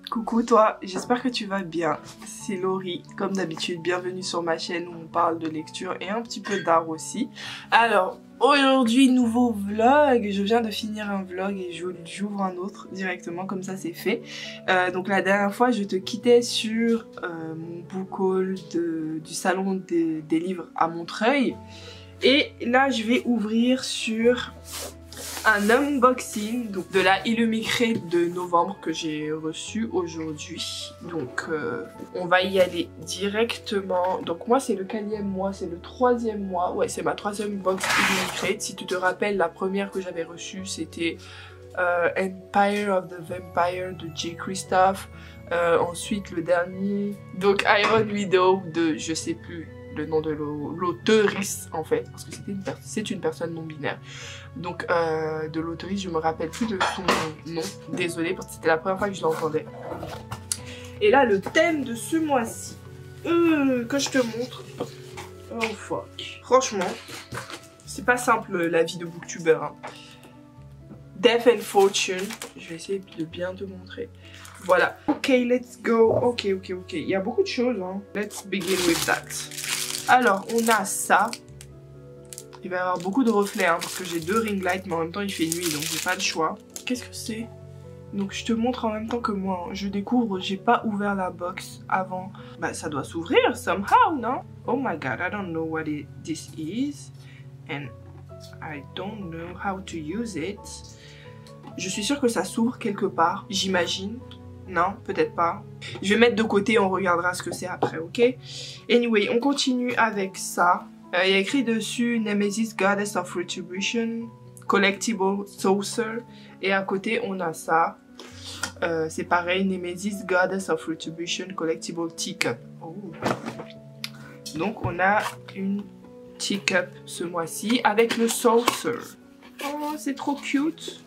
Coucou toi, j'espère que tu vas bien. C'est Laurie, comme d'habitude, bienvenue sur ma chaîne où on parle de lecture et un petit peu d'art aussi. Alors, aujourd'hui, nouveau vlog. Je viens de finir un vlog et j'ouvre un autre directement, comme ça c'est fait. Donc la dernière fois, je te quittais sur mon book haul du salon des livres à Montreuil. Et là, je vais ouvrir sur un unboxing donc, de la Illumicrate de novembre que j'ai reçu aujourd'hui. Donc on va y aller directement. Donc moi c'est le 4e mois, c'est le 3e mois. Ouais, c'est ma 3e box Illumicrate. Si tu te rappelles, la première que j'avais reçue c'était Empire of the Vampire de J. Christophe. Ensuite le dernier, donc Iron Widow de je sais plus le nom de l'auteurice en fait, parce que c'est une personne non binaire. Donc de l'auteurice, je me rappelle plus de son nom, désolée, parce que c'était la première fois que je l'entendais. Et là, le thème de ce mois-ci, que je te montre. Oh fuck. Franchement, c'est pas simple la vie de booktuber. Hein. Death and Fortune. Je vais essayer de bien te montrer. Voilà. Ok, let's go. Ok. Il y a beaucoup de choses. Hein. Let's begin with that. Alors, on a ça. Il va y avoir beaucoup de reflets hein, parce que j'ai 2 ring lights, mais en même temps il fait nuit donc j'ai pas le choix. Qu'est-ce que c'est? Donc je te montre en même temps que moi. Hein. Je découvre, j'ai pas ouvert la box avant. Bah ça doit s'ouvrir somehow, non? Oh my god, I don't know what this is. And I don't know how to use it. Je suis sûre que ça s'ouvre quelque part, j'imagine. Non, peut-être pas. Je vais mettre de côté, on regardera ce que c'est après, ok? Anyway, on continue avec ça. Il y a écrit dessus Nemesis Goddess of Retribution, Collectible Saucer. Et à côté, on a ça. C'est pareil, Nemesis Goddess of Retribution, Collectible Teacup. Oh. Donc, on a une teacup ce mois-ci avec le saucer. Oh, c'est trop cute.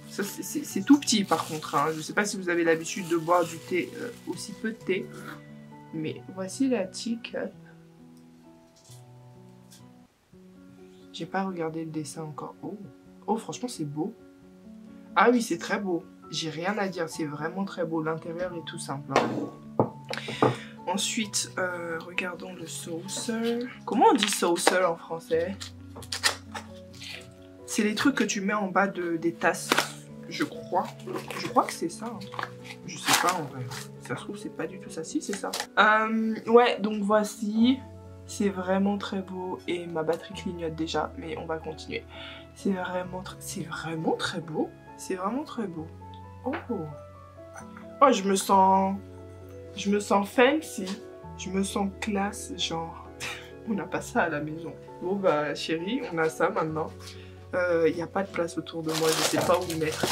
C'est tout petit par contre. Hein. Je sais pas si vous avez l'habitude de boire du thé, aussi peu de thé. Mais voici la teacup. J'ai pas regardé le dessin encore. Oh franchement c'est beau. Ah oui c'est très beau. J'ai rien à dire, c'est vraiment très beau. L'intérieur est tout simple. Hein. Ensuite, regardons le saucer. Comment on dit saucer en français? C'est les trucs que tu mets en bas des tasses. Je crois que c'est ça. Hein. Je sais pas en vrai. Ça se trouve c'est pas du tout ça. Si c'est ça. Ouais donc voici. C'est vraiment très beau. Et ma batterie clignote déjà. Mais on va continuer. C'est vraiment très beau. C'est vraiment très beau. Oh. Oh je me sens fancy. Je me sens classe genre. On n'a pas ça à la maison. Bon bah chérie on a ça maintenant. Il n'y a pas de place autour de moi, je sais pas où le mettre.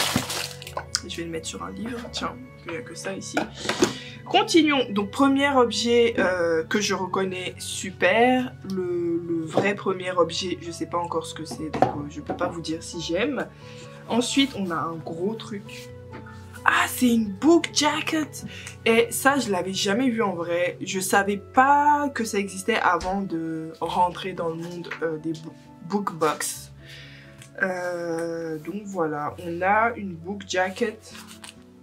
Je vais le mettre sur un livre, tiens, il n'y a que ça ici. Continuons, donc premier objet que je reconnais super, le vrai premier objet, je sais pas encore ce que c'est, donc je peux pas vous dire si j'aime. Ensuite, on a un gros truc. Ah, c'est une book jacket! Et ça, je l'avais jamais vu en vrai. Je savais pas que ça existait avant de rentrer dans le monde des book box. Donc voilà, on a une book jacket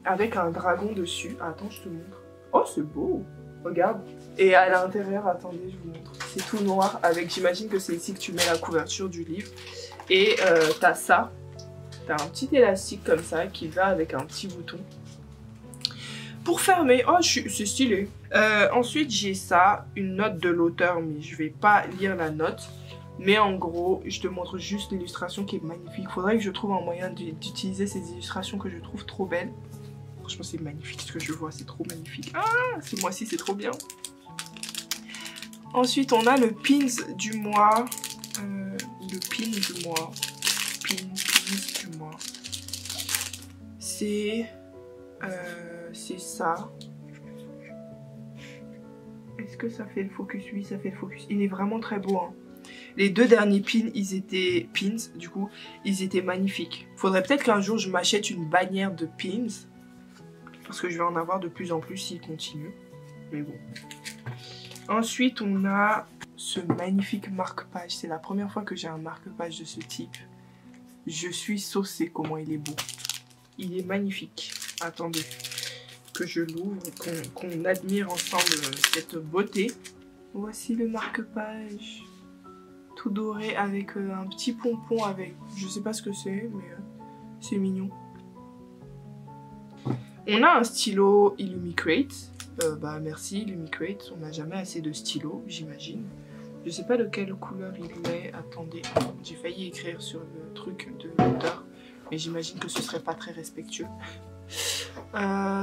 avec un dragon dessus. Attends, je te montre. Oh, c'est beau. Regarde. Et à l'intérieur, attendez, je vous montre. C'est tout noir avec, j'imagine que c'est ici que tu mets la couverture du livre. Et t'as ça. T'as un petit élastique comme ça qui va avec un petit bouton. Pour fermer, oh, c'est stylé. Ensuite, j'ai ça, une note de l'auteur, mais je vais pas lire la note. Mais en gros, je te montre juste l'illustration qui est magnifique. Faudrait que je trouve un moyen d'utiliser ces illustrations que je trouve trop belles. Franchement, c'est magnifique ce que je vois, c'est trop magnifique. Ah, ce mois-ci, c'est trop bien. Ensuite, on a le pins du mois. Le pin du mois. Pins du mois. C'est ça. Est-ce que ça fait le focus? Oui, ça fait le focus. Il est vraiment très beau, hein. Les 2 derniers pins, ils étaient ils étaient magnifiques. Faudrait peut-être qu'un jour je m'achète une bannière de pins. Parce que je vais en avoir de plus en plus s'il continue. Mais bon. Ensuite, on a ce magnifique marque-page. C'est la première fois que j'ai un marque-page de ce type. Je suis saucée comment il est beau. Il est magnifique. Attendez que je l'ouvre, qu'on admire ensemble cette beauté. Voici le marque-page. Tout doré avec un petit pompon avec... Je sais pas ce que c'est, mais c'est mignon. On a un stylo Illumicrate. Bah merci Illumicrate. On n'a jamais assez de stylos, j'imagine. Je sais pas de quelle couleur il est. Attendez, j'ai failli écrire sur le truc de l'auteur. Mais j'imagine que ce serait pas très respectueux.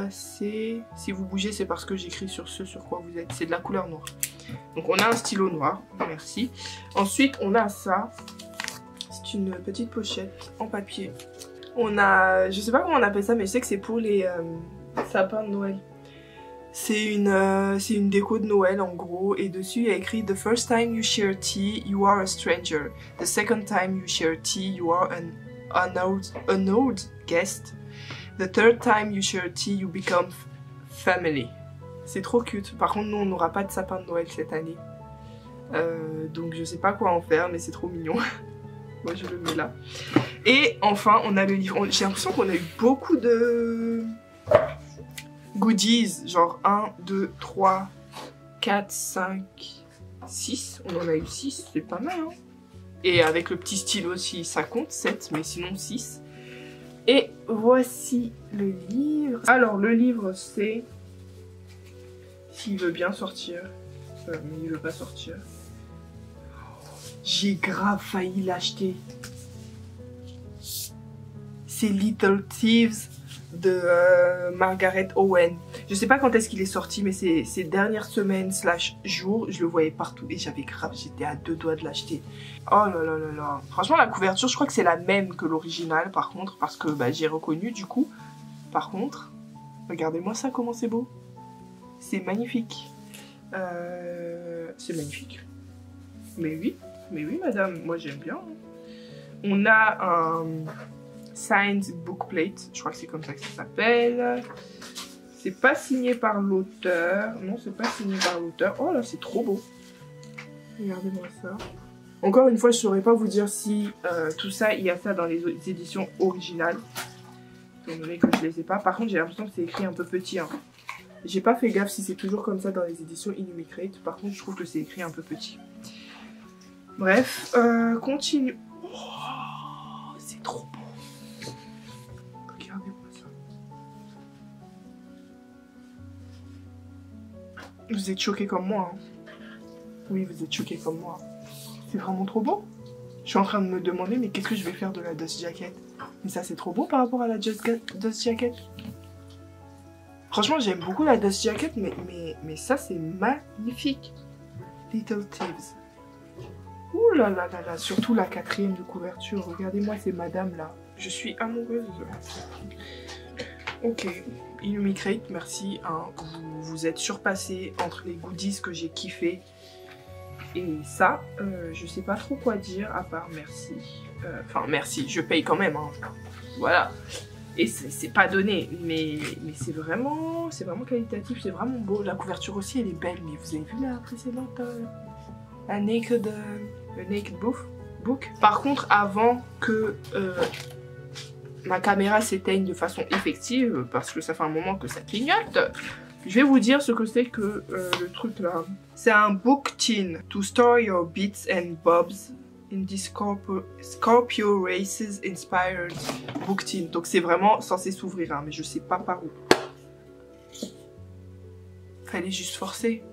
Si vous bougez, c'est parce que j'écris sur ce sur quoi vous êtes. C'est de la couleur noire. Donc on a un stylo noir, merci. Ensuite on a ça. C'est une petite pochette en papier. On a, je sais pas comment on appelle ça, mais je sais que c'est pour les sapins de Noël. C'est une déco de Noël en gros, et dessus il y a écrit The first time you share tea, you are a stranger. The second time you share tea, you are an honored guest. The third time you share tea, you become family. C'est trop cute. Par contre, nous, on n'aura pas de sapin de Noël cette année. Donc, je sais pas quoi en faire, mais c'est trop mignon. Moi, je le mets là. Et enfin, on a le livre. J'ai l'impression qu'on a eu beaucoup de goodies. Genre 1, 2, 3, 4, 5, 6. On en a eu 6. C'est pas mal, hein. Et avec le petit stylo, si ça compte, 7, mais sinon 6. Et voici le livre. Alors, le livre, c'est... S'il veut bien sortir. Mais il veut pas sortir. J'ai grave failli l'acheter. C'est Little Thieves de Margaret Owen. Je sais pas quand est-ce qu'il est sorti, mais ces dernières semaines / jours, je le voyais partout et j'avais grave, j'étais à 2 doigts de l'acheter. Oh là là là là. Franchement, la couverture, je crois que c'est la même que l'original par contre, parce que bah, j'ai reconnu du coup. Par contre, regardez-moi ça, comment c'est beau. C'est magnifique. C'est magnifique. Mais oui madame, moi j'aime bien. On a un signed bookplate, je crois que c'est comme ça que ça s'appelle. C'est pas signé par l'auteur. Non, c'est pas signé par l'auteur. Oh là, c'est trop beau. Regardez-moi ça. Encore une fois, je saurais pas vous dire si tout ça, il y a ça dans les éditions originales. Étant donné que je les ai pas. Par contre, j'ai l'impression que c'est écrit un peu petit. Hein. J'ai pas fait gaffe si c'est toujours comme ça dans les éditions Illumicrate. Par contre, je trouve que c'est écrit un peu petit. Bref, continue. Oh, c'est trop beau. Regardez-moi ça. Vous êtes choqués comme moi. Hein. Oui, vous êtes choqués comme moi. C'est vraiment trop beau. Je suis en train de me demander, mais qu'est-ce que je vais faire de la Dust Jacket? Mais ça, c'est trop beau par rapport à la Dust Jacket. Franchement, j'aime beaucoup la Dust Jacket, mais ça, c'est magnifique. Little Thieves. Ouh là là là là, surtout la 4e de couverture. Regardez-moi ces madames là. Je suis amoureuse. Ok, Illumicrate, merci. Hein. Vous êtes surpassé entre les goodies que j'ai kiffé. Et ça, je sais pas trop quoi dire à part merci. Enfin, merci, je paye quand même. Hein. Voilà. Et c'est pas donné, mais c'est vraiment qualitatif, c'est vraiment beau. La couverture aussi, elle est belle, mais vous avez vu la précédente, la Naked Book. Par contre, avant que ma caméra s'éteigne de façon effective, parce que ça fait un moment que ça clignote, je vais vous dire ce que c'est que le truc là. C'est un book tin to store your bits and bobs in this Scorpio Races Inspired book tin. Donc c'est vraiment censé s'ouvrir, hein, mais je sais pas par où. Fallait juste forcer.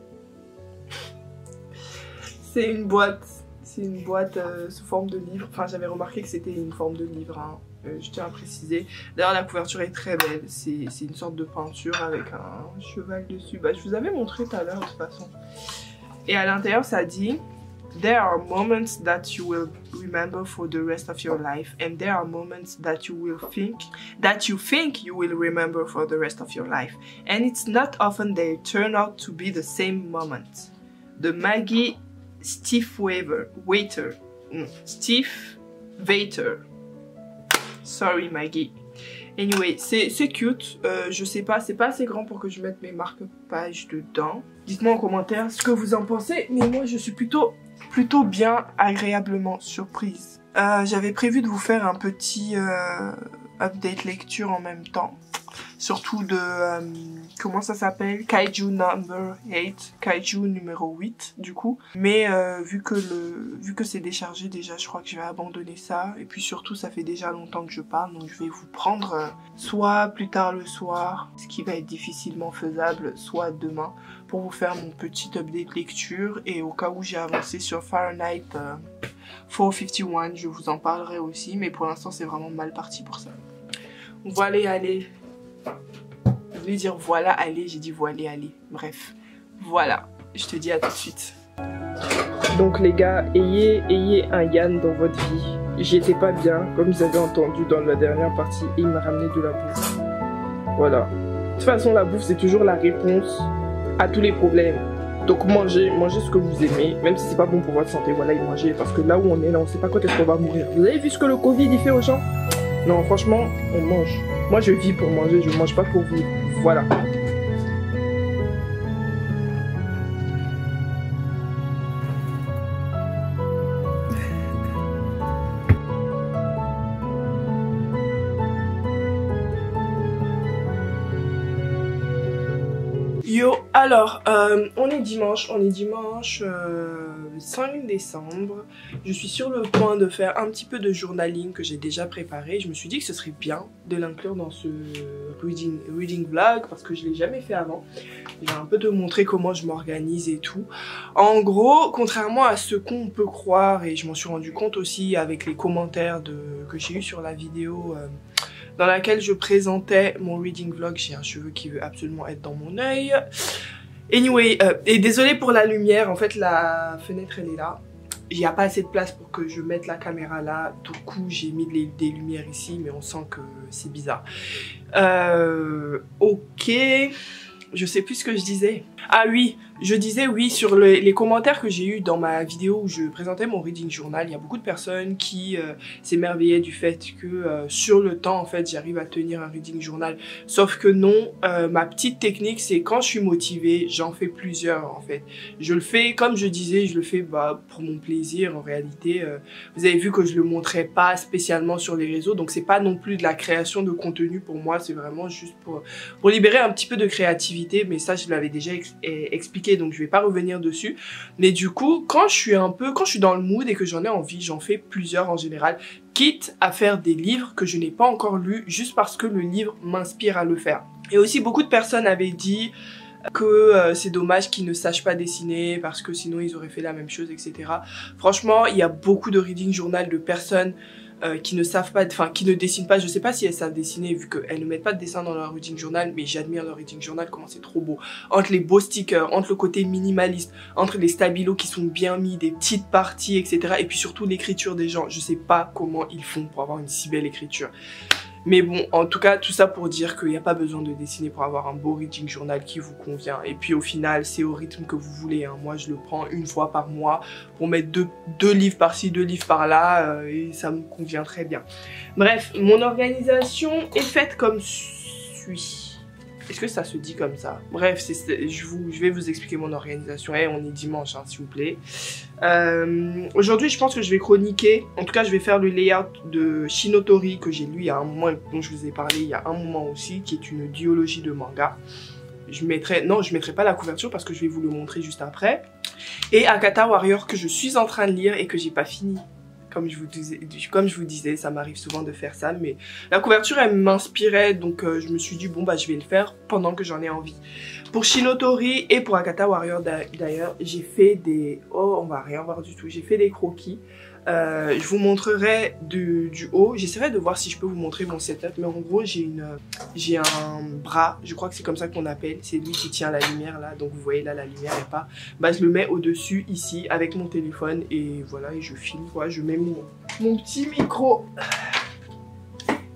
C'est une boîte sous forme de livre. Enfin, j'avais remarqué que c'était une forme de livre. Hein. Je tiens à préciser. D'ailleurs, la couverture est très belle. C'est une sorte de peinture avec un cheval dessus. Bah, je vous avais montré tout à l'heure de toute façon. Et à l'intérieur, ça dit There are moments that you will remember for the rest of your life, and there are moments that you think you will remember for the rest of your life, and it's not often they turn out to be the same moment. De Maggie Stiefvater. Sorry Maggie. Anyway, c'est cute. Je sais pas, c'est pas assez grand pour que je mette mes marque-pages dedans. Dites-moi en commentaire ce que vous en pensez. Mais moi, je suis plutôt bien agréablement surprise. J'avais prévu de vous faire un update lecture en même temps. Surtout de, comment ça s'appelle, Kaiju number 8, Kaiju numéro 8 du coup. Mais vu que c'est déchargé déjà, je crois que je vais abandonner ça. Et puis surtout ça fait déjà longtemps que je parle, donc je vais vous prendre soit plus tard le soir, ce qui va être difficilement faisable, soit demain, pour vous faire mon petit update lecture. Et au cas où j'ai avancé sur Fahrenheit 451, je vous en parlerai aussi, mais pour l'instant c'est vraiment mal parti pour ça. Voilà, allez. Je voulais dire voilà, allez, j'ai dit voilà, allez. Bref, voilà, je te dis à tout de suite. Donc les gars, ayez un Yann dans votre vie. J'étais pas bien, comme vous avez entendu dans la dernière partie, et il m'a ramené de la bouffe. Voilà. De toute façon, la bouffe, c'est toujours la réponse à tous les problèmes. Donc mangez ce que vous aimez, même si c'est pas bon pour votre santé, voilà, et mangez. Parce que là où on est, là, on sait pas quand est-ce qu'on va mourir. Vous avez vu ce que le Covid, il fait aux gens? Non, franchement, on mange. Moi, je vis pour manger, je mange pas pour vivre. Voilà. Yo, alors, on est dimanche 5 décembre. Je suis sur le point de faire un petit peu de journaling que j'ai déjà préparé. Je me suis dit que ce serait bien de l'inclure dans ce reading vlog parce que je ne l'ai jamais fait avant. Je vais un peu te montrer comment je m'organise et tout. En gros, contrairement à ce qu'on peut croire, et je m'en suis rendu compte aussi avec les commentaires que j'ai eu sur la vidéo dans laquelle je présentais mon reading vlog. J'ai un cheveu qui veut absolument être dans mon œil. Anyway, et désolé pour la lumière, en fait la fenêtre elle est là. Il n'y a pas assez de place pour que je mette la caméra là. Du coup j'ai mis des lumières ici, mais on sent que c'est bizarre. Ok, je sais plus ce que je disais. Ah oui, je disais oui sur les commentaires que j'ai eu dans ma vidéo où je présentais mon reading journal. Il y a beaucoup de personnes qui s'émerveillaient du fait que sur le temps en fait j'arrive à tenir un reading journal. Sauf que non, ma petite technique c'est quand je suis motivée, j'en fais plusieurs en fait. Je le fais comme je disais, je le fais pour mon plaisir en réalité. Vous avez vu que je le montrais pas spécialement sur les réseaux, donc c'est pas non plus de la création de contenu pour moi, c'est vraiment juste pour libérer un petit peu de créativité, mais ça je l'avais déjà expliqué donc je vais pas revenir dessus. Mais du coup quand je suis dans le mood et que j'en ai envie, j'en fais plusieurs en général, quitte à faire des livres que je n'ai pas encore lus juste parce que le livre m'inspire à le faire. Et aussi beaucoup de personnes avaient dit que c'est dommage qu'ils ne sachent pas dessiner parce que sinon ils auraient fait la même chose, etc. Franchement il y a beaucoup de reading journal de personnes qui ne savent pas, enfin qui ne dessinent pas. Je sais pas si elles savent dessiner vu qu'elles ne mettent pas de dessin dans leur reading journal, mais j'admire leur reading journal, comment c'est trop beau. Entre les beaux stickers, entre le côté minimaliste, entre les stabilos qui sont bien mis, des petites parties, etc. Et puis surtout l'écriture des gens, je sais pas comment ils font pour avoir une si belle écriture. Mais bon, en tout cas, tout ça pour dire qu'il n'y a pas besoin de dessiner pour avoir un beau reading journal qui vous convient. Et puis au final, c'est au rythme que vous voulez, hein. Moi, je le prends une fois par mois pour mettre deux livres par-ci, 2 livres par-là, et ça me convient très bien. Bref, mon organisation est faite comme suit. Est-ce que ça se dit comme ça? Bref, je vais vous expliquer mon organisation. Et on est dimanche, hein, s'il vous plaît. Aujourd'hui, je pense que je vais chroniquer. En tout cas, je vais faire le layout de Shinotori que j'ai lu il y a un moment, dont je vous ai parlé il y a un moment aussi, qui est une duologie de manga. Je mettrai pas la couverture parce que je vais vous le montrer juste après. Et Akata Warrior que je suis en train de lire et que j'ai pas fini. Comme je vous disais, ça m'arrive souvent de faire ça, mais la couverture elle m'inspirait, donc je me suis dit bon bah je vais le faire pendant que j'en ai envie. Pour Shinotori et pour Akata Warrior d'ailleurs, j'ai fait des... Oh, on va rien voir du tout, j'ai fait des croquis. Je vous montrerai du haut, j'essaierai de voir si je peux vous montrer mon setup, mais en gros j'ai un bras, je crois que c'est comme ça qu'on appelle, c'est lui qui tient la lumière là, donc vous voyez là la lumière est pas, bah je le mets au dessus ici avec mon téléphone et voilà, et je filme quoi, je mets mon petit micro,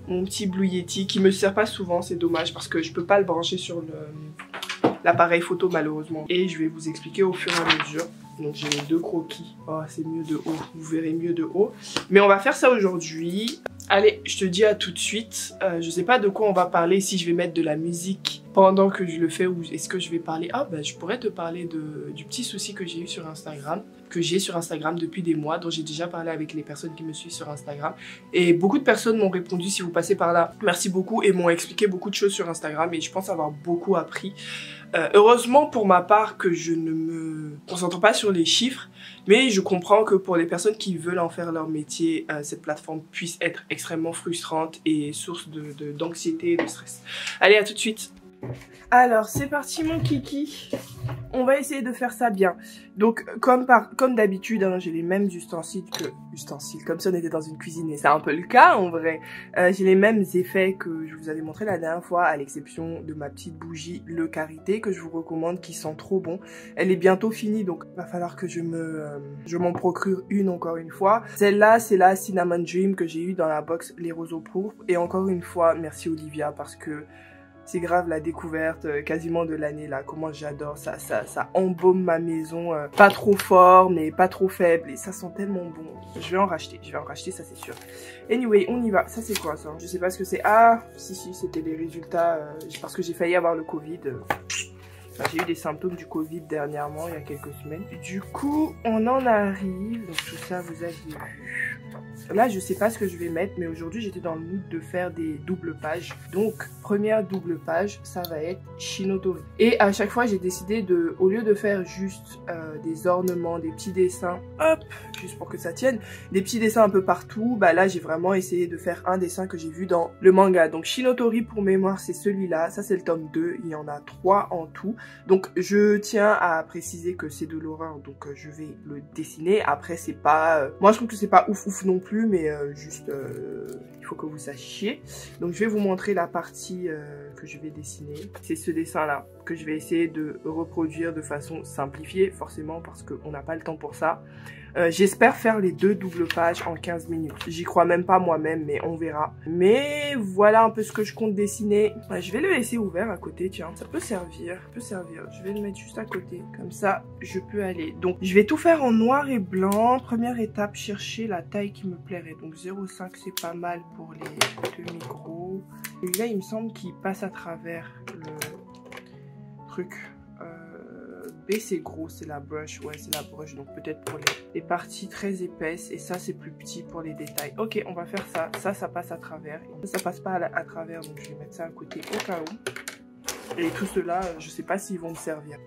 mon petit Blue Yeti qui me sert pas souvent, c'est dommage parce que je peux pas le brancher sur l'appareil photo malheureusement, et je vais vous expliquer au fur et à mesure. Donc j'ai mes 2 croquis. Oh, c'est mieux de haut. Vous verrez mieux de haut. Mais on va faire ça aujourd'hui. Allez, je te dis à tout de suite. Je sais pas de quoi on va parler, si je vais mettre de la musique pendant que je le fais, ou est-ce que je vais parler? Ah bah je pourrais te parler du petit souci que j'ai eu sur Instagram, depuis des mois, dont j'ai déjà parlé avec les personnes qui me suivent sur Instagram. Et beaucoup de personnes m'ont répondu, si vous passez par là, merci beaucoup, et m'ont expliqué beaucoup de choses sur Instagram, et je pense avoir beaucoup appris. Heureusement pour ma part que je ne me concentre pas sur les chiffres, mais je comprends que pour les personnes qui veulent en faire leur métier, cette plateforme puisse être extrêmement frustrante et source d'anxiété et de stress. Allez, à tout de suite. Alors, c'est parti mon kiki. On va essayer de faire ça bien. Donc, comme d'habitude, hein, j'ai les mêmes ustensiles, comme si on était dans une cuisine, et c'est un peu le cas en vrai. J'ai les mêmes effets que je vous avais montré la dernière fois, à l'exception de ma petite bougie Le Karité, que je vous recommande, qui sent trop bon. Elle est bientôt finie, donc va falloir que je m'en procure une encore une fois. Celle-là, c'est la Cinnamon Dream que j'ai eue dans la box Les Roseaux Pourpres. Et encore une fois, merci Olivia, parce que c'est grave la découverte quasiment de l'année là, comment j'adore ça, ça embaume ma maison, pas trop fort mais pas trop faible, et ça sent tellement bon. Je vais en racheter, ça c'est sûr. Anyway, on y va. Ça c'est quoi ça? Je sais pas ce que c'est. Ah, si, c'était les résultats, parce que j'ai failli avoir le Covid. J'ai eu des symptômes du Covid dernièrement, il y a quelques semaines. Du coup, on en arrive. Donc tout ça, vous avez vu. Là, je sais pas ce que je vais mettre, mais aujourd'hui, j'étais dans le mood de faire des doubles pages. Donc, première double page, ça va être Shinotori. Et à chaque fois, j'ai décidé de, au lieu de faire juste des ornements, des petits dessins, hop, juste pour que ça tienne, des petits dessins un peu partout, bah là, j'ai vraiment essayé de faire un dessin que j'ai vu dans le manga. Donc, Shinotori, pour mémoire, c'est celui-là. Ça, c'est le tome 2. Il y en a 3 en tout. Donc, je tiens à préciser que c'est de l'horreur, donc je vais le dessiner. Après, c'est pas... moi, je trouve que c'est pas ouf non plus, mais juste, il faut que vous sachiez. Donc, je vais vous montrer la partie que je vais dessiner. C'est ce dessin-là que je vais essayer de reproduire de façon simplifiée, forcément, parce qu'on n'a pas le temps pour ça. J'espère faire les 2 doubles pages en 15 minutes. J'y crois même pas moi-même, mais on verra. Mais voilà un peu ce que je compte dessiner. Je vais le laisser ouvert à côté, tiens. Ça peut servir, Je vais le mettre juste à côté. Comme ça, je peux aller. Donc, je vais tout faire en noir et blanc. Première étape, chercher la taille qui me plairait. Donc, 0,5, c'est pas mal pour les demi-gros. Et là, il me semble qu'il passe à travers le truc. B c'est gros, c'est la brush, ouais c'est la brush, donc peut-être pour les parties très épaisses, et ça c'est plus petit pour les détails. Ok, on va faire ça, ça passe à travers, ça passe pas à travers, donc je vais mettre ça à côté au cas où. Et tout cela, je sais pas s'ils vont me servir.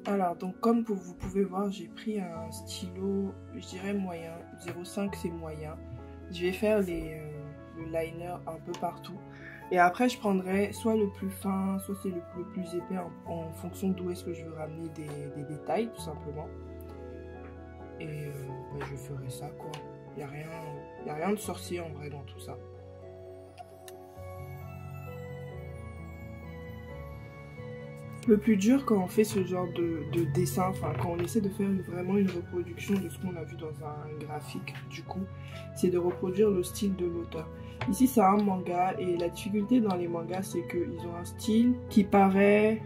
Alors, donc comme vous pouvez voir, j'ai pris un stylo, je dirais moyen, 0,5 c'est moyen. Je vais faire le liner un peu partout. Et après, je prendrai soit le plus fin, soit c'est le plus épais en fonction d'où est-ce que je veux ramener des détails, tout simplement. Et bah, je ferai ça, quoi. Il n'y a rien de sorcier en vrai dans tout ça. Le plus dur quand on fait ce genre de dessin, enfin quand on essaie de faire vraiment une reproduction de ce qu'on a vu dans un graphique, du coup, c'est de reproduire le style de l'auteur. Ici c'est un manga, et la difficulté dans les mangas c'est qu'ils ont un style qui paraît,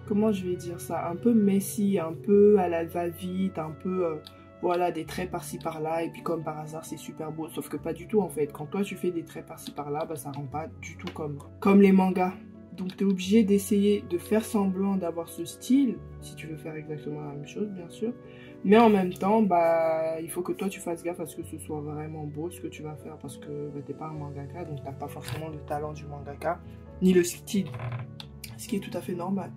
comment je vais dire ça, un peu messy, un peu à la va-vite, un peu... voilà, des traits par-ci par-là, et puis comme par hasard c'est super beau, sauf que pas du tout en fait. Quand toi tu fais des traits par-ci par-là, bah ça rend pas du tout comme les mangas. Donc tu es obligé d'essayer de faire semblant d'avoir ce style, si tu veux faire exactement la même chose bien sûr. Mais en même temps, bah, il faut que toi tu fasses gaffe à ce que ce soit vraiment beau ce que tu vas faire, parce que bah, t'es pas un mangaka, donc t'as pas forcément le talent du mangaka, ni le style. Ce qui est tout à fait normal.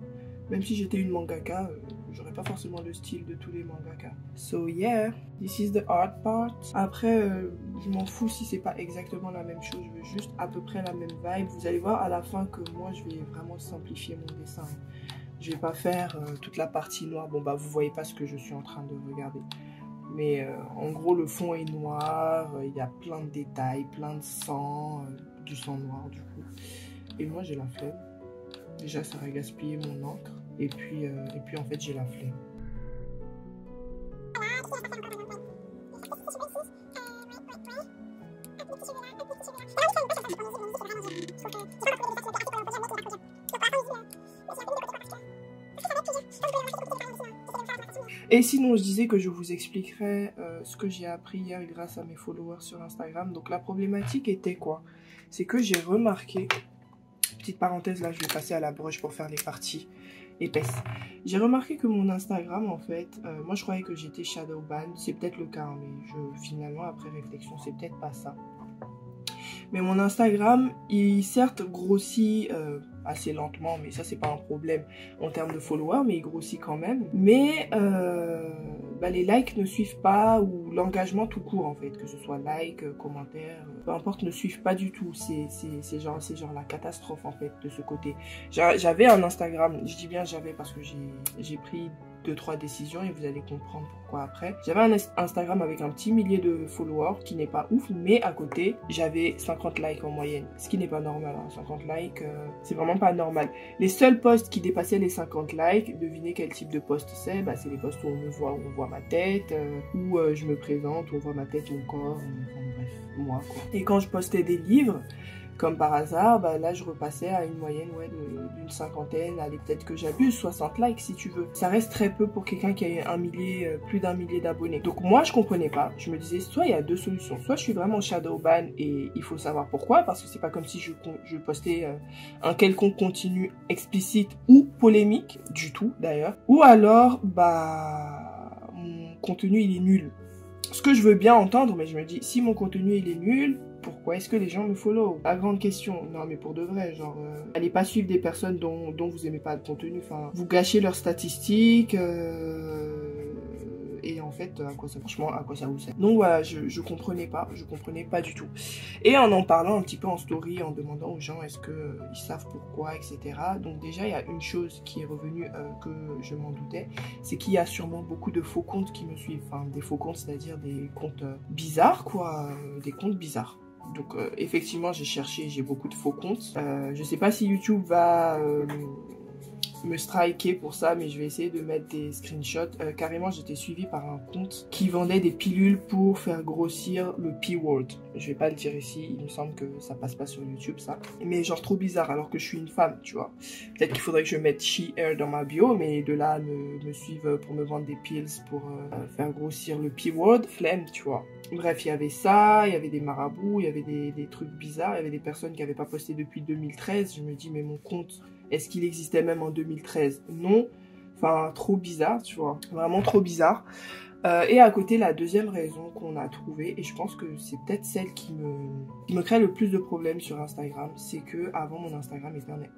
Même si j'étais une mangaka, j'aurais pas forcément le style de tous les mangaka. So yeah, this is the art part. Après, je m'en fous si c'est pas exactement la même chose, je veux juste à peu près la même vibe. Vous allez voir à la fin que moi je vais vraiment simplifier mon dessin. Je vais pas faire toute la partie noire. Bon bah vous voyez pas ce que je suis en train de regarder. Mais en gros, le fond est noir, il y a plein de détails, plein de sang, du sang noir du coup. Et moi, j'ai la flemme. Déjà, ça aurait gaspillé mon encre. Et puis en fait, j'ai la flemme. Et sinon, je disais que je vous expliquerai ce que j'ai appris hier grâce à mes followers sur Instagram. Donc la problématique était quoi? C'est que j'ai remarqué, petite parenthèse là, je vais passer à la broche pour faire les parties épaisses. J'ai remarqué que mon Instagram en fait, moi je croyais que j'étais shadow ban, c'est peut-être le cas, hein, mais finalement après réflexion, c'est peut-être pas ça. Mais mon Instagram, il certes grossit assez lentement, mais ça c'est pas un problème en termes de followers, mais il grossit quand même. Mais les likes ne suivent pas, ou l'engagement tout court en fait, que ce soit like, commentaire, peu importe, ne suivent pas du tout. C'est genre la catastrophe en fait de ce côté. J'avais un Instagram, je dis bien j'avais parce que j'ai pris 2-3 décisions et vous allez comprendre pourquoi après. J'avais un Instagram avec un petit millier de followers qui n'est pas ouf, mais à côté j'avais 50 likes en moyenne, ce qui n'est pas normal, hein. 50 likes c'est vraiment pas normal. Les seuls posts qui dépassaient les 50 likes, devinez quel type de post c'est? Bah, c'est les posts où on me voit, où on voit ma tête, où je me présente, où on voit ma tête, mon corps, enfin bref, moi quoi. Et quand je postais des livres, comme par hasard, bah là je repassais à une moyenne d'une cinquantaine, allez peut-être que j'abuse, 60 likes si tu veux. Ça reste très peu pour quelqu'un qui a plus d'un millier d'abonnés. Donc moi je comprenais pas, je me disais soit il y a deux solutions, soit je suis vraiment shadow ban et il faut savoir pourquoi, parce que c'est pas comme si je postais un quelconque contenu explicite ou polémique, du tout d'ailleurs, ou alors bah mon contenu il est nul. Ce que je veux bien entendre, mais je me dis si mon contenu il est nul, pourquoi est-ce que les gens me follow? La grande question. Non mais pour de vrai, genre allez pas suivre des personnes dont vous aimez pas le contenu, enfin vous gâchez leurs statistiques et en fait à quoi ça vous sert? Donc voilà, je comprenais pas du tout. Et en parlant un petit peu en story, en demandant aux gens est-ce que ils savent pourquoi, etc. Donc déjà il y a une chose qui est revenue que je m'en doutais, c'est qu'il y a sûrement beaucoup de faux comptes qui me suivent, enfin des faux comptes, c'est-à-dire des comptes bizarres quoi, des comptes bizarres. Donc effectivement j'ai cherché, j'ai beaucoup de faux comptes. Je sais pas si YouTube va me striker pour ça, mais je vais essayer de mettre des screenshots. Carrément j'étais suivie par un compte qui vendait des pilules pour faire grossir le P-word. Je vais pas le dire ici, il me semble que ça passe pas sur YouTube ça. Mais genre trop bizarre alors que je suis une femme, tu vois. Peut-être qu'il faudrait que je mette She Hair dans ma bio, mais de là me suivre pour me vendre des pills pour faire grossir le P-word, flemme, tu vois. Bref, il y avait ça, il y avait des marabouts, il y avait des trucs bizarres, il y avait des personnes qui n'avaient pas posté depuis 2013. Je me dis, mais mon compte, est-ce qu'il existait même en 2013? Non. Enfin, trop bizarre, tu vois. Vraiment trop bizarre. Et à côté, la deuxième raison qu'on a trouvée, et je pense que c'est peut-être celle qui me crée le plus de problèmes sur Instagram, c'est que avant mon Instagram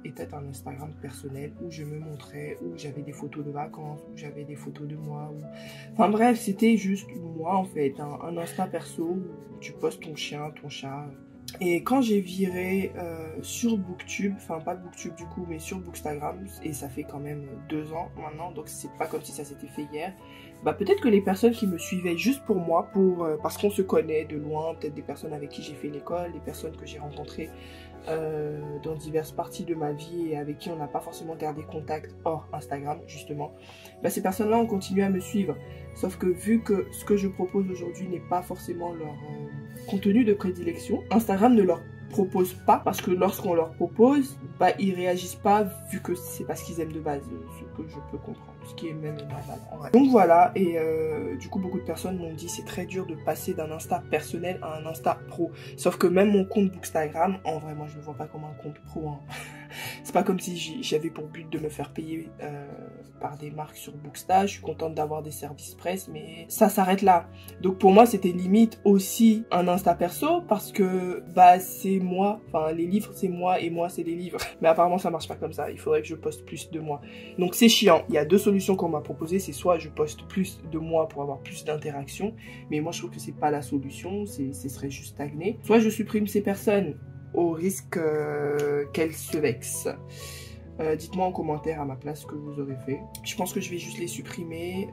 était un Instagram personnel où je me montrais, où j'avais des photos de vacances, où j'avais des photos de moi. Enfin bref, c'était juste moi en fait, un Insta perso où tu postes ton chien, ton chat. Et quand j'ai viré sur Booktube, enfin pas Booktube du coup, mais sur Bookstagram, et ça fait quand même 2 ans maintenant, donc c'est pas comme si ça s'était fait hier, bah peut-être que les personnes qui me suivaient juste pour moi, parce qu'on se connaît de loin, peut-être des personnes avec qui j'ai fait l'école, des personnes que j'ai rencontrées dans diverses parties de ma vie et avec qui on n'a pas forcément gardé contact hors Instagram justement, bah ces personnes-là ont continué à me suivre. Sauf que vu que ce que je propose aujourd'hui n'est pas forcément leur contenu de prédilection, Instagram ne leur propose pas, parce que lorsqu'on leur propose, bah ils réagissent pas vu que c'est pas ce qu'ils aiment de base, ce que je peux comprendre, ce qui est même normal en vrai. Donc voilà, et du coup beaucoup de personnes m'ont dit c'est très dur de passer d'un Insta personnel à un Insta pro, sauf que même mon compte Bookstagram, en vrai moi je le vois pas comme un compte pro, hein. C'est pas comme si j'avais pour but de me faire payer par des marques sur Booksta. Je suis contente d'avoir des services presse, mais ça s'arrête là. Donc pour moi, c'était limite aussi un Insta perso parce que bah c'est moi. Enfin, les livres, c'est moi et moi, c'est les livres. Mais apparemment, ça marche pas comme ça. Il faudrait que je poste plus de moi. Donc c'est chiant. Il y a deux solutions qu'on m'a proposées. C'est soit je poste plus de moi pour avoir plus d'interaction, mais moi je trouve que c'est pas la solution. Ce serait juste stagner. Soit je supprime ces personnes au risque qu'elles se vexent. Dites-moi en commentaire à ma place ce que vous aurez fait. Je pense que je vais juste les supprimer.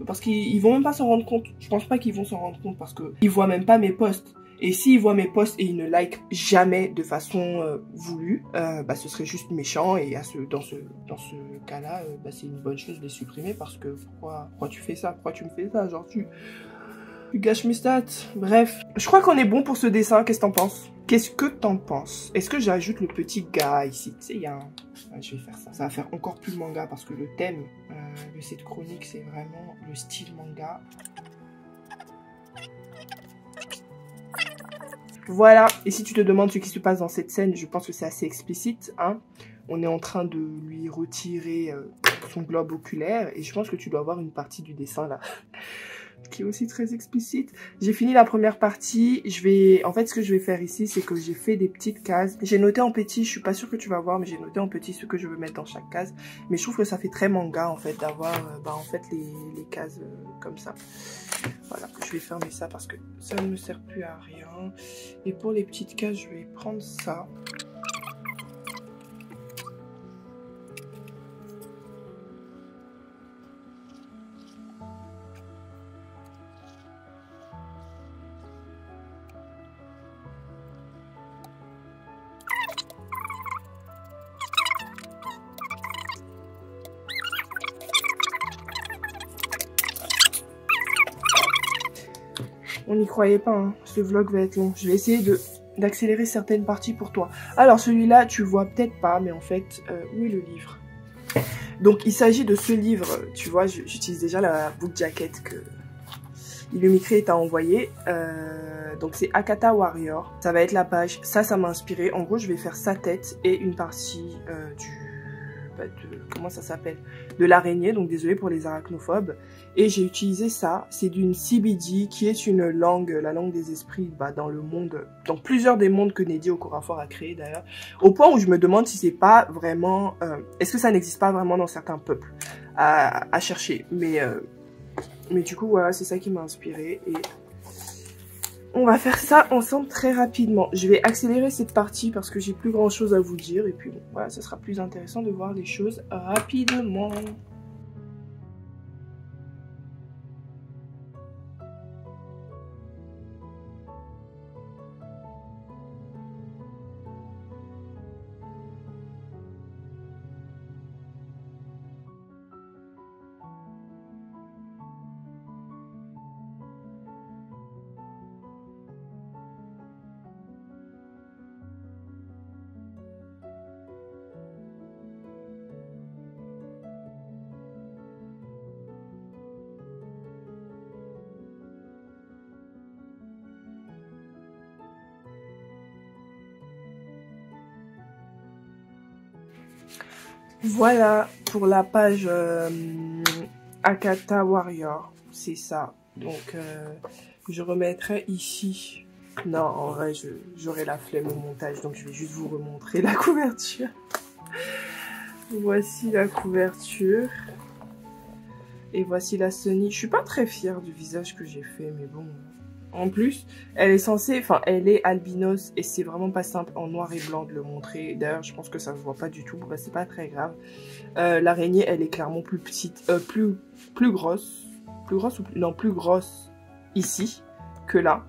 Parce qu'ils vont même pas s'en rendre compte. Je pense pas qu'ils vont s'en rendre compte parce qu'ils voient même pas mes posts. Et s'ils voient mes posts et ils ne like jamais de façon voulue, bah ce serait juste méchant. Et dans ce cas-là, bah, c'est une bonne chose de les supprimer parce que pourquoi tu fais ça? Pourquoi tu me fais ça? Genre tu gâches mes stats. Bref, je crois qu'on est bon pour ce dessin. Qu'est-ce que t'en penses? Qu'est-ce que t'en penses? Est-ce que j'ajoute le petit gars ici? Tu sais, il y a un... Ouais, je vais faire ça. Ça va faire encore plus manga parce que le thème de cette chronique, c'est vraiment le style manga. Voilà. Et si tu te demandes ce qui se passe dans cette scène, je pense que c'est assez explicite. Hein. On est en train de lui retirer son globe oculaire et je pense que tu dois voir une partie du dessin là. Qui est aussi très explicite. J'ai fini la première partie. En fait, ce que je vais faire ici, c'est que j'ai fait des petites cases. J'ai noté en petit, je suis pas sûre que tu vas voir, mais j'ai noté en petit ce que je veux mettre dans chaque case. Mais je trouve que ça fait très manga, en fait, d'avoir en fait, les cases comme ça. Voilà, je vais fermer ça parce que ça ne me sert plus à rien. Et pour les petites cases, je vais prendre ça. On n'y croyait pas, hein. Ce vlog va être long. Je vais essayer d'accélérer certaines parties pour toi. Alors celui-là, tu vois peut-être pas, mais en fait, où est le livre? Donc il s'agit de ce livre, tu vois, j'utilise déjà la book jacket que Illumicré t'a envoyé. Donc c'est Akata Warrior. Ça va être la page, ça m'a inspiré. En gros, je vais faire sa tête et une partie comment ça s'appelle, de l'araignée, donc désolé pour les arachnophobes. Et j'ai utilisé ça, c'est d'une CBD qui est une langue, la langue des esprits dans le monde, dans plusieurs des mondes que Nedi Okorafor a créé d'ailleurs, au point où je me demande si c'est pas vraiment, est-ce que ça n'existe pas vraiment dans certains peuples à chercher, mais du coup voilà, c'est ça qui m'a inspiré et on va faire ça ensemble très rapidement. Je vais accélérer cette partie parce que j'ai plus grand chose à vous dire. Et puis bon, voilà, ça sera plus intéressant de voir les choses rapidement. Voilà pour la page Akata Warrior, c'est ça. Donc je remettrai ici. Non, en vrai, j'aurai la flemme au montage, donc je vais juste vous remontrer la couverture. Voici la couverture. Et voici la Sunny. Je suis pas très fière du visage que j'ai fait, mais bon. En plus, elle est censée, enfin, elle est albinos et c'est vraiment pas simple en noir et blanc de le montrer. D'ailleurs, je pense que ça se voit pas du tout. Bah, c'est pas très grave. L'araignée, elle est clairement plus petite, plus grosse. Plus grosse ou plus... Non, plus grosse ici que là.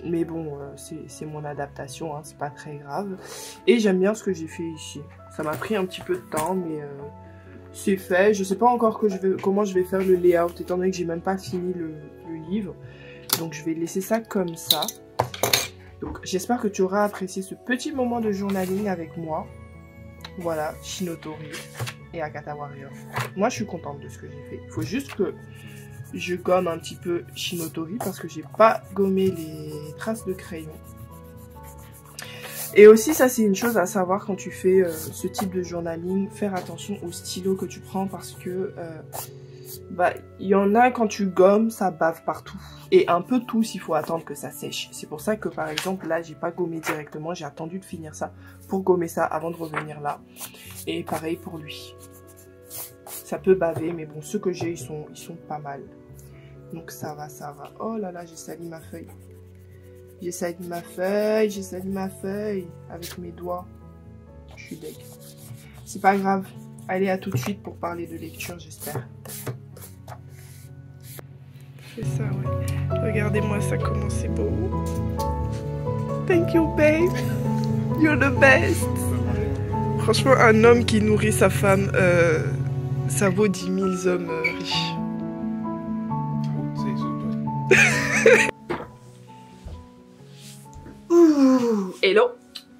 Mais bon, c'est mon adaptation, hein, c'est pas très grave. Et j'aime bien ce que j'ai fait ici. Ça m'a pris un petit peu de temps, mais c'est fait. Je sais pas encore comment je vais faire le layout, étant donné que j'ai même pas fini le livre. Donc je vais laisser ça comme ça. Donc j'espère que tu auras apprécié ce petit moment de journaling avec moi. Voilà, Shinotori et Akata Warrior. Moi je suis contente de ce que j'ai fait. Il faut juste que je gomme un petit peu Shinotori parce que j'ai pas gommé les traces de crayon. Et aussi ça c'est une chose à savoir quand tu fais ce type de journaling. Faire attention au stylo que tu prends parce que il y en a quand tu gommes ça bave partout. Et un peu tous, il faut attendre que ça sèche. C'est pour ça que par exemple là j'ai pas gommé directement, j'ai attendu de finir ça pour gommer ça avant de revenir là. Et pareil pour lui. Ça peut baver mais bon ceux que j'ai ils sont pas mal. Donc ça va, ça va. Oh là là, j'ai sali ma feuille. J'ai sali ma feuille avec mes doigts. Je suis deg. C'est pas grave. Allez, à tout de suite pour parler de lecture, j'espère. C'est ça, ouais. Regardez-moi ça, comment c'est beau. Thank you, babe. You're the best. Franchement, un homme qui nourrit sa femme, ça vaut 10 000 hommes riches. Ouh, hello.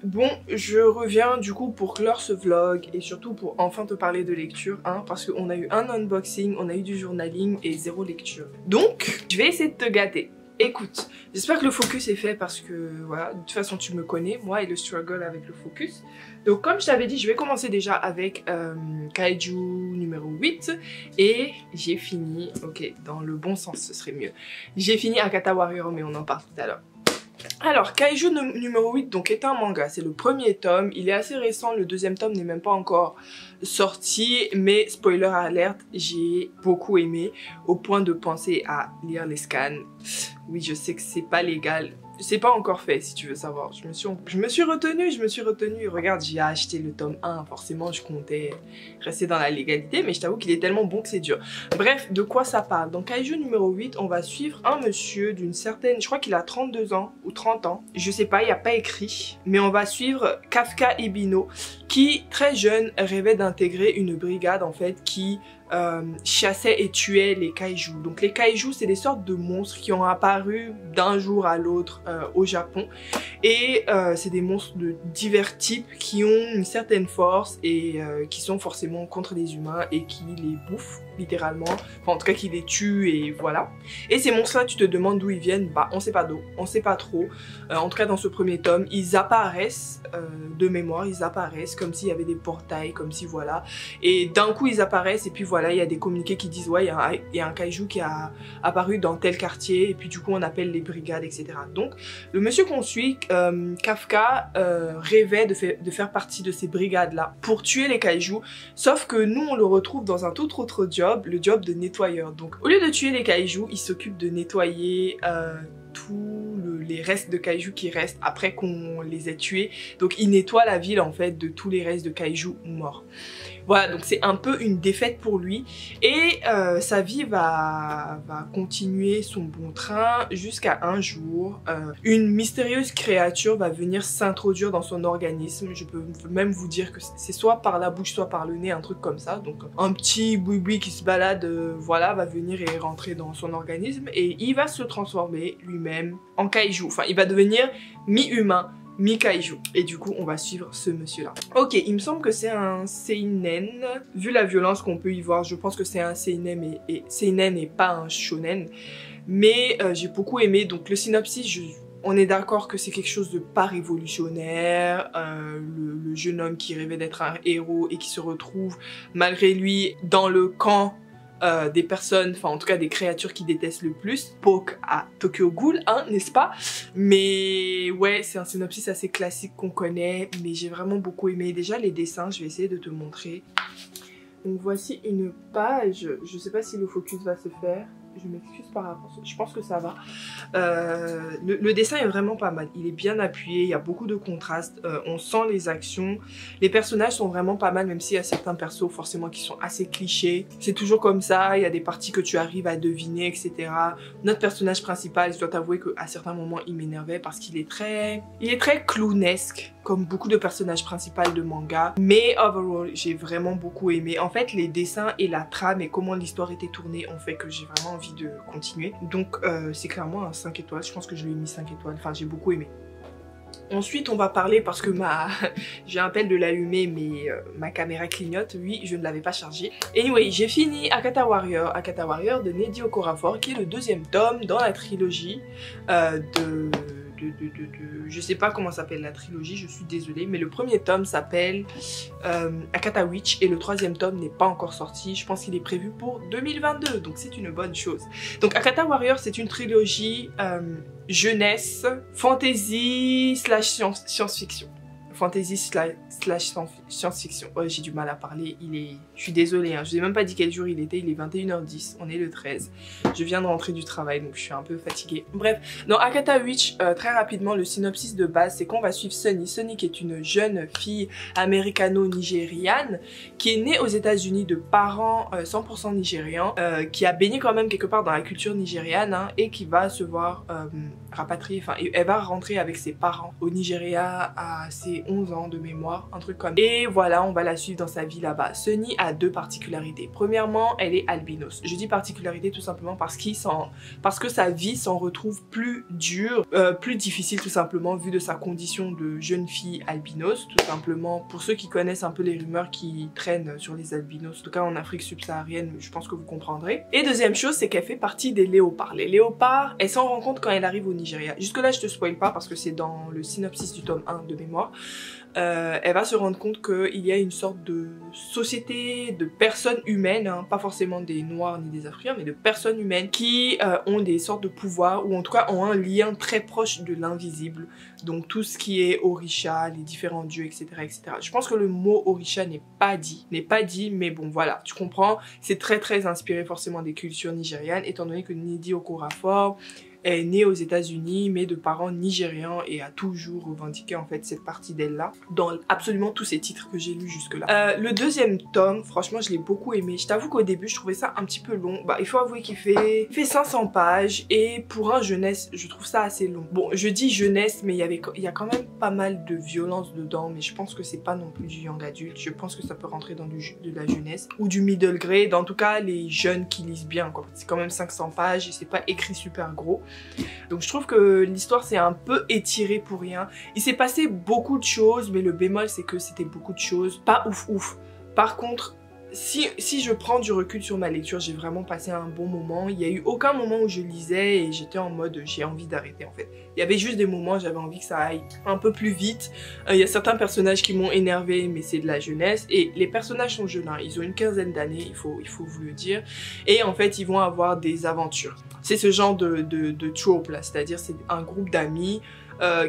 Bon, je reviens du coup pour clore ce vlog et surtout pour enfin te parler de lecture, hein, parce qu'on a eu un unboxing, on a eu du journaling et 0 lecture. Donc, je vais essayer de te gâter. Écoute, j'espère que le focus est fait parce que voilà, de toute façon tu me connais, moi et le struggle avec le focus. Donc comme je t'avais dit, je vais commencer déjà avec Kaiju numéro 8 et j'ai fini, ok, dans le bon sens ce serait mieux. J'ai fini Akata Warrior mais on en parle tout à l'heure. Alors, Kaiju numéro 8 donc est un manga, c'est le premier tome, il est assez récent, le deuxième tome n'est même pas encore sorti, mais spoiler alert, j'ai beaucoup aimé, au point de penser à lire les scans. Oui, je sais que c'est pas légal, c'est pas encore fait si tu veux savoir, je me suis retenue, regarde, j'ai acheté le tome 1, forcément je comptais rester dans la légalité, mais je t'avoue qu'il est tellement bon que c'est dur. Bref, de quoi ça parle? Donc Kaiju numéro 8, on va suivre un monsieur d'une certaine, je crois qu'il a 32 ans ou 30 ans, je sais pas, il n'y a pas écrit, mais on va suivre Kafka Ibino, qui très jeune rêvait d'intégrer une brigade en fait qui chassait et tuait les kaiju. Donc les kaiju c'est des sortes de monstres qui ont apparu d'un jour à l'autre au Japon et c'est des monstres de divers types qui ont une certaine force et qui sont forcément contre les humains et qui les bouffent littéralement, enfin en tout cas qui les tuent et voilà. Et ces monstres là tu te demandes d'où ils viennent, bah on sait pas d'où, on sait pas trop, en tout cas dans ce premier tome ils apparaissent de mémoire, ils apparaissent comme s'il y avait des portails, comme si voilà, et d'un coup ils apparaissent et puis voilà, il y a des communiqués qui disent ouais il y a un kaiju qui a apparu dans tel quartier et puis du coup on appelle les brigades etc. Donc le monsieur qu'on suit, Kafka, rêvait de faire partie de ces brigades là pour tuer les kaiju, sauf que nous on le retrouve dans un tout autre job, le job de nettoyeur. Donc au lieu de tuer les kaiju, il s'occupe de nettoyer les restes de kaiju qui restent après qu'on les ait tués. Donc il nettoie la ville en fait de tous les restes de kaiju morts. Voilà, donc c'est un peu une défaite pour lui et sa vie va continuer son bon train jusqu'à un jour, une mystérieuse créature va venir s'introduire dans son organisme. Je peux même vous dire que c'est soit par la bouche soit par le nez, un truc comme ça. Donc un petit boui-boui qui se balade, voilà, va venir et rentrer dans son organisme et il va se transformer lui-même en kaiju. Enfin, il va devenir mi-humain, mi-kaiju. Et du coup, on va suivre ce monsieur-là. Ok, il me semble que c'est un seinen. Vu la violence qu'on peut y voir, je pense que c'est un seinen et pas un shonen. Mais j'ai beaucoup aimé. Donc le synopsis, on est d'accord que c'est quelque chose de pas révolutionnaire. Le jeune homme qui rêvait d'être un héros et qui se retrouve malgré lui dans le camp des personnes, enfin en tout cas des créatures qui détestent le plus, Poke à Tokyo Ghoul, hein, n'est-ce pas? Mais ouais, c'est un synopsis assez classique qu'on connaît, mais j'ai vraiment beaucoup aimé. Déjà les dessins, je vais essayer de te montrer. Donc voici une page, je sais pas si le focus va se faire. Je m'excuse par avance, je pense que ça va. Le dessin est vraiment pas mal, il est bien appuyé, il y a beaucoup de contrastes, on sent les actions. Les personnages sont vraiment pas mal, même s'il y a certains persos forcément qui sont assez clichés. C'est toujours comme ça, il y a des parties que tu arrives à deviner, etc. Notre personnage principal, je dois t'avouer qu'à certains moments il m'énervait parce qu'il est très clownesque, comme beaucoup de personnages principaux de manga. Mais overall, j'ai vraiment beaucoup aimé. En fait, les dessins et la trame et comment l'histoire était tournée ont fait que j'ai vraiment envie de continuer. Donc c'est clairement un 5 étoiles, je pense que je lui ai mis 5 étoiles, enfin j'ai beaucoup aimé. Ensuite on va parler parce que j'ai un appel de l'allumer mais ma caméra clignote, oui je ne l'avais pas chargée. Anyway, j'ai fini Akata Warrior de Neji Okorafor qui est le deuxième tome dans la trilogie je sais pas comment s'appelle la trilogie, je suis désolée, mais le premier tome s'appelle Akata Witch et le troisième tome n'est pas encore sorti, je pense qu'il est prévu pour 2022, donc c'est une bonne chose. Donc Akata Warrior c'est une trilogie jeunesse, fantasy / science-fiction. fantasy slash science-fiction. Oh, j'ai du mal à parler, je suis désolée, hein. Je vous ai même pas dit quel jour il est 21h10, on est le 13. Je viens de rentrer du travail, donc je suis un peu fatiguée. Bref, dans Akata Witch, très rapidement, le synopsis de base, c'est qu'on va suivre Sunny. Sunny qui est une jeune fille américano-nigériane, qui est née aux États-Unis de parents 100% nigérians, qui a baigné quand même quelque part dans la culture nigériane, hein, et qui va se voir rapatriée, enfin, elle va rentrer avec ses parents au Nigeria à ses 11 ans de mémoire, un truc comme ça. Et voilà, on va la suivre dans sa vie là-bas. Sunny a deux particularités. Premièrement, elle est albinos. Je dis particularité tout simplement parce que sa vie s'en retrouve plus dure, plus difficile tout simplement vu de sa condition de jeune fille albinos, tout simplement. Pour ceux qui connaissent un peu les rumeurs qui traînent sur les albinos, en tout cas en Afrique subsaharienne, je pense que vous comprendrez. Et deuxième chose, c'est qu'elle fait partie des léopards. Les léopards, elle s'en rend compte quand elle arrive au Nigeria. Jusque là, je te spoil pas parce que c'est dans le synopsis du tome 1 de mémoire. Elle va se rendre compte qu'il y a une sorte de société de personnes humaines, hein, pas forcément des noirs ni des africains, mais de personnes humaines qui ont des sortes de pouvoirs ou en tout cas ont un lien très proche de l'invisible. Donc tout ce qui est Orisha, les différents dieux, etc., etc. Je pense que le mot Orisha n'est pas dit, mais bon voilà, tu comprends, c'est très inspiré forcément des cultures nigérianes, étant donné que Nnedi Okorafor est née aux États-Unis mais de parents nigérians et a toujours revendiqué en fait cette partie d'elle-là dans absolument tous ces titres que j'ai lus jusque-là. Le deuxième tome, franchement je l'ai beaucoup aimé. Je t'avoue qu'au début je trouvais ça un petit peu long. Bah il faut avouer qu'il fait 500 pages et pour un jeunesse je trouve ça assez long. Bon je dis jeunesse mais il y a quand même pas mal de violence dedans, mais je pense que c'est pas non plus du young adulte. Je pense que ça peut rentrer dans de la jeunesse ou du middle grade, en tout cas les jeunes qui lisent bien quoi. C'est quand même 500 pages et c'est pas écrit super gros. Donc je trouve que l'histoire s'est un peu étirée pour rien. Il s'est passé beaucoup de choses, mais le bémol c'est que c'était beaucoup de choses pas ouf. Par contre, si je prends du recul sur ma lecture, j'ai vraiment passé un bon moment. Il n'y a eu aucun moment où je lisais et j'étais en mode j'ai envie d'arrêter en fait. Il y avait juste des moments où j'avais envie que ça aille un peu plus vite. Il y a certains personnages qui m'ont énervé, mais c'est de la jeunesse. Et les personnages sont jeunes, hein. Ils ont une quinzaine d'années, il faut vous le dire. Et en fait, ils vont avoir des aventures. C'est ce genre de trope là, c'est-à-dire c'est un groupe d'amis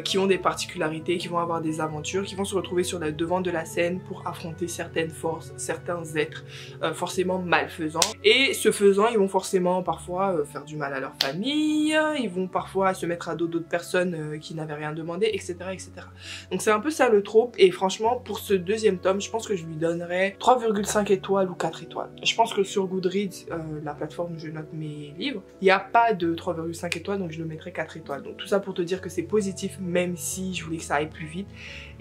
qui ont des particularités, qui vont avoir des aventures, qui vont se retrouver sur le devant de la scène pour affronter certaines forces, certains êtres forcément malfaisants. Et ce faisant, ils vont forcément parfois faire du mal à leur famille, ils vont parfois se mettre à dos d'autres personnes qui n'avaient rien demandé, etc. etc. Donc c'est un peu ça le trope, et franchement pour ce deuxième tome, je pense que je lui donnerais 3,5 étoiles ou 4 étoiles. Je pense que sur Goodreads, la plateforme où je note mes livres, il n'y a pas de 3,5 étoiles, donc je le mettrais 4 étoiles. Donc tout ça pour te dire que c'est positif, même si je voulais que ça aille plus vite.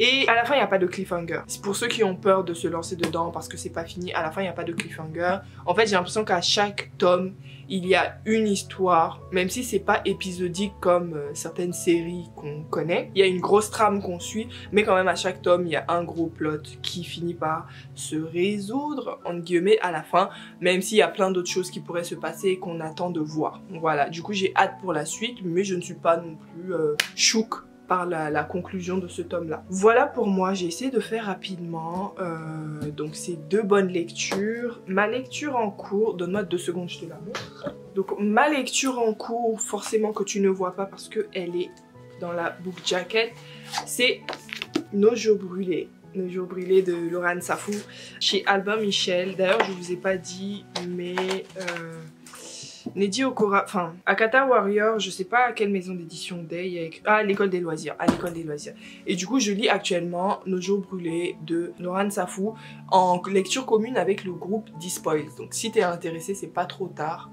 Et à la fin il n'y a pas de cliffhanger. C'est pour ceux qui ont peur de se lancer dedans parce que c'est pas fini, à la fin il n'y a pas de cliffhanger. En fait j'ai l'impression qu'à chaque tome il y a une histoire, même si c'est pas épisodique comme certaines séries qu'on connaît. Il y a une grosse trame qu'on suit, mais quand même à chaque tome il y a un gros plot qui finit par se résoudre entre guillemets à la fin, même s'il y a plein d'autres choses qui pourraient se passer et qu'on attend de voir. Donc voilà, du coup j'ai hâte pour la suite, mais je ne suis pas non plus chouk par la conclusion de ce tome là. Voilà pour moi, j'ai essayé de faire rapidement, donc c'est deux bonnes lectures. Ma lecture en cours, donne-moi 2 secondes, je te la montre. Donc ma lecture en cours, forcément que tu ne vois pas parce qu'elle est dans la book jacket, c'est Nos jours brûlés. Nos jours brûlés de Laurent Safou chez Albin Michel. D'ailleurs je vous ai pas dit, mais Nnedi Okorafor, enfin Akata Warrior, je sais pas à quelle maison d'édition Day, à l'école des loisirs, Et du coup je lis actuellement Nos jours brûlés de Laurent Safou en lecture commune avec le groupe Despoils. Donc si t'es intéressé, c'est pas trop tard.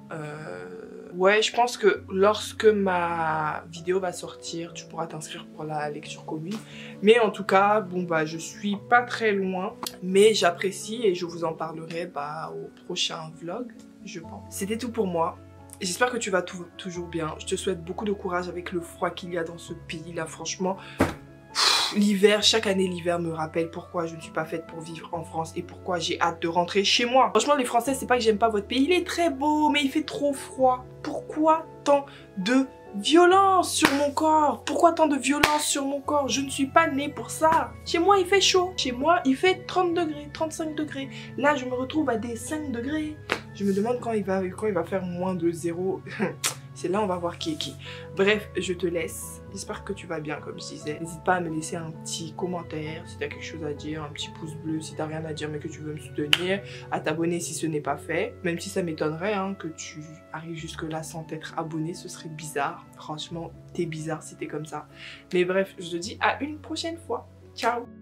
Ouais, je pense que lorsque ma vidéo va sortir, tu pourras t'inscrire pour la lecture commune. Mais en tout cas, bon bah je suis pas très loin, mais j'apprécie et je vous en parlerai au prochain vlog, je pense. C'était tout pour moi. J'espère que tu vas toujours bien. Je te souhaite beaucoup de courage avec le froid qu'il y a dans ce pays là, franchement. L'hiver, chaque année l'hiver me rappelle pourquoi je ne suis pas faite pour vivre en France et pourquoi j'ai hâte de rentrer chez moi. Franchement les Français, c'est pas que j'aime pas votre pays, il est très beau mais il fait trop froid. Pourquoi tant de violence sur mon corps? Pourquoi tant de violence sur mon corps? Je ne suis pas née pour ça. Chez moi il fait chaud, chez moi il fait 30 degrés, 35 degrés. Là je me retrouve à des 5 degrés. Je me demande quand il va faire moins de 0. c'est là on va voir qui est qui. Bref, je te laisse. J'espère que tu vas bien comme je disais. N'hésite pas à me laisser un petit commentaire si tu as quelque chose à dire, un petit pouce bleu si tu n'as rien à dire mais que tu veux me soutenir, à t'abonner si ce n'est pas fait. Même si ça m'étonnerait hein, que tu arrives jusque là sans t'être abonné, ce serait bizarre. Franchement, t'es bizarre si t'es comme ça. Mais bref, je te dis à une prochaine fois. Ciao!